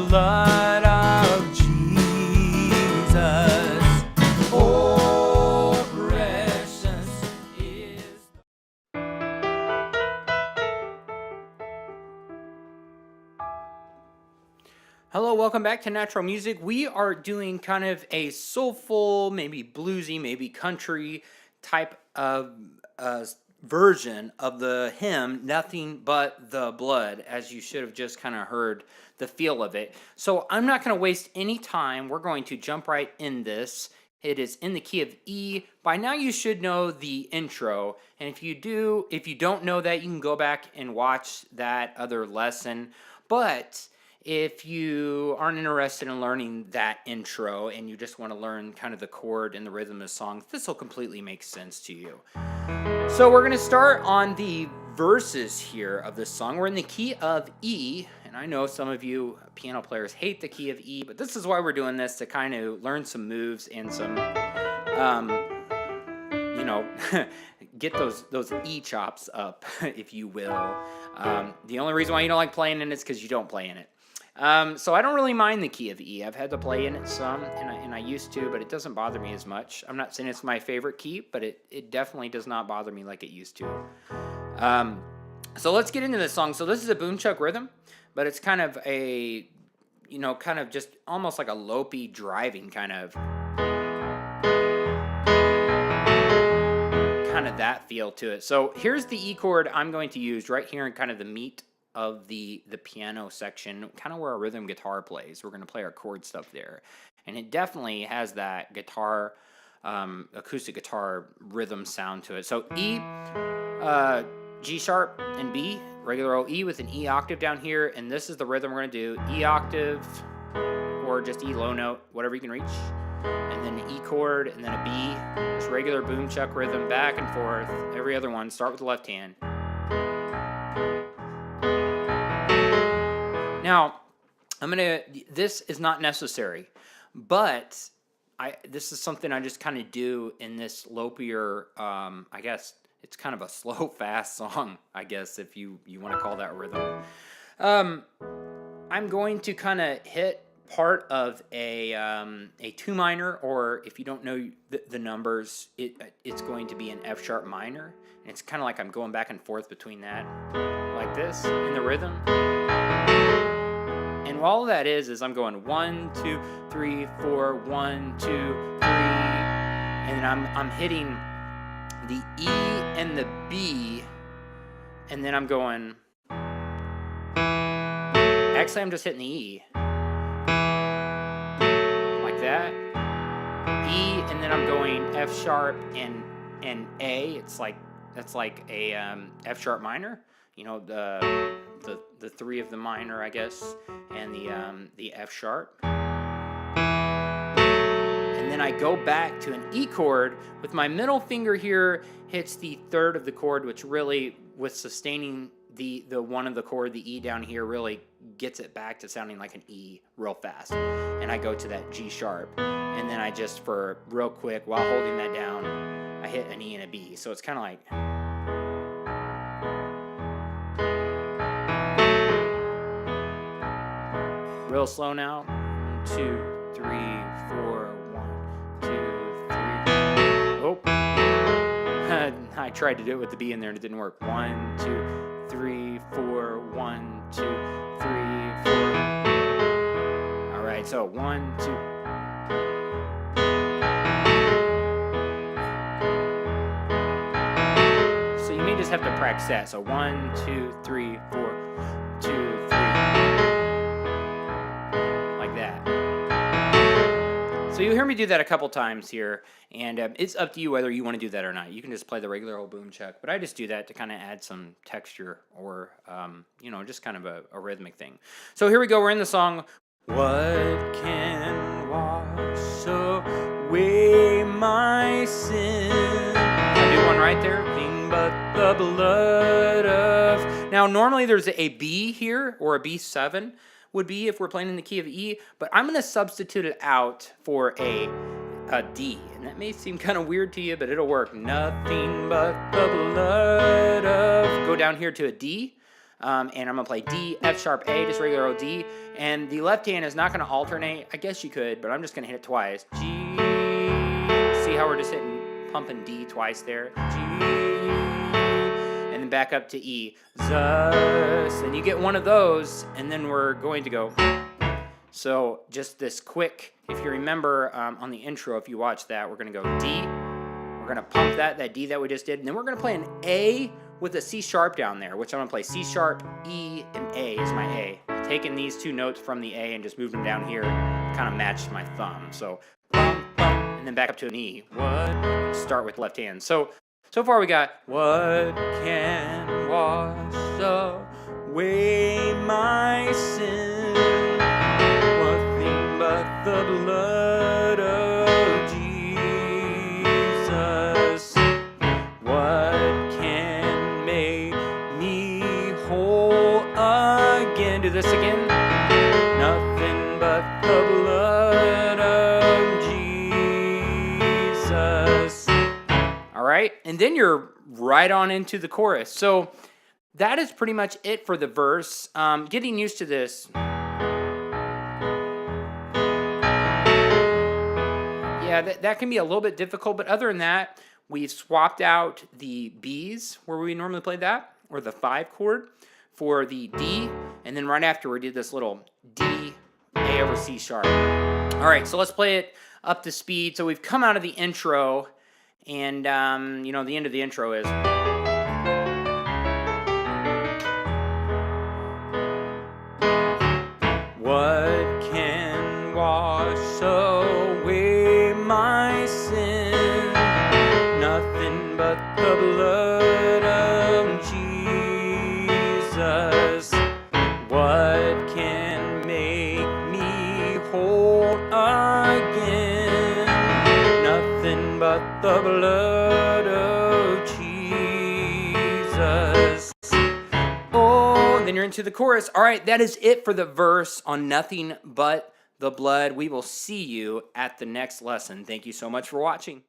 blood of Jesus. Oh, precious is. Hello, welcome back to Natural Music. We are doing kind of a soulful, maybe bluesy, maybe country type of version of the hymn, Nothing But the Blood, as you should have just kind of heard the feel of it. So I'm not going to waste any time. We're going to jump right in this. It is in the key of E. By now you should know the intro. And if you don't know that, you can go back and watch that other lesson. But if you aren't interested in learning that intro and you just want to learn kind of the chord and the rhythm of the song, this will completely make sense to you. So we're going to start on the verses here of this song. We're in the key of E, and I know some of you piano players hate the key of E, but this is why we're doing this, to kind of learn some moves and some, get those E chops up, if you will. The only reason why you don't like playing in it is because you don't play in it. So I don't really mind the key of E. I've had to play in it some, and I used to, but it doesn't bother me as much. I'm not saying it's my favorite key, but it definitely does not bother me like it used to. So let's get into this song. So this is a boom chuck rhythm, but it's kind of a, kind of just almost like a lopey driving kind of that feel to it. So here's the E chord I'm going to use right here in kind of the meat of the piano section, kind of where our rhythm guitar plays. We're going to play our chord stuff there. And it definitely has that guitar, acoustic guitar rhythm sound to it. So E, G sharp, and B, regular old E with an E octave down here. And this is the rhythm we're going to do. E octave, or just E low note, whatever you can reach. And then an E chord, and then a B. Just regular boom chuck rhythm, back and forth. Every other one, start with the left hand. Now, this is not necessary, but this is something I just kind of do in this lopier, I guess it's kind of a slow, fast song, I guess, if you want to call that rhythm. I'm going to kind of hit part of a 2 minor, or if you don't know the numbers, it's going to be an F sharp minor, and it's kind of like I'm going back and forth between that, like this, in the rhythm. And all that is I'm going 1, 2, 3, 4, 1, 2, 3, and then I'm hitting the E and the B, and then I'm going. Actually, I'm just hitting the E, like that. E, and then I'm going F sharp and A. That's like a F sharp minor. The 3 of the minor, I guess, and the F sharp. And then I go back to an E chord with my middle finger here hits the 3rd of the chord, which really, with sustaining the 1 of the chord, the E down here really gets it back to sounding like an E real fast. And I go to that G sharp, and then I just, for real quick, while holding that down, I hit an E and a B. So it's kind of like. Real slow now. 1, 2, 3, 4, 1, 2, 3. Oh. I tried to do it with the B in there and it didn't work. 1, 2, 3, 4, 1, 2, 3, 4. All right, so 1, 2. So you may just have to practice that. So 1, 2, 3, 4, 2, 3. So you'll hear me do that a couple times here, and it's up to you whether you want to do that or not. You can just play the regular old boom chuck, but I just do that to kind of add some texture or, just kind of a rhythmic thing. So here we go. We're in the song. What can wash away my sin? I do one right there. Nothing but the blood of. Now, normally there's a B here, or a B7. Would be if we're playing in the key of E, but I'm going to substitute it out for a D, and that may seem kind of weird to you, but it'll work. Nothing but the blood of. Go down here to a D, and I'm going to play D, F sharp, A, just regular old D. And the left hand is not going to alternate. I guess you could, but I'm just going to hit it twice. G. See how we're just pumping D twice there? G. And then back up to E. Zus. And you get one of those, and then we're going to go. So just this quick, if you remember on the intro, if you watch that, we're going to go D. We're going to pump that D that we just did. And then we're going to play an A with a C sharp down there, which I'm going to play C sharp, E, and A is my A. Taking these two notes from the A and just moving them down here kind of matched my thumb. So, and then back up to an E. What? Start with left hand. So far we got, what can wash away my sin? Nothing but the blood of Jesus. What can make me whole again? Do this again. Nothing but the blood of Jesus. All right, and then you're right on into the chorus. So that is pretty much it for the verse. Getting used to this. Yeah, that can be a little bit difficult, but other than that, we've swapped out the B's where we normally play that, or the 5 chord, for the D, and then right after we did this little D, A over C sharp. All right, so let's play it up to speed. So we've come out of the intro, and the end of the intro is. What can wash away my sin? Nothing but the blood of Jesus. What can make me whole again? Nothing but the blood of Jesus. Oh, then you're into the chorus. All right, that is it for the verse on Nothing But the Blood. We will see you at the next lesson. Thank you so much for watching.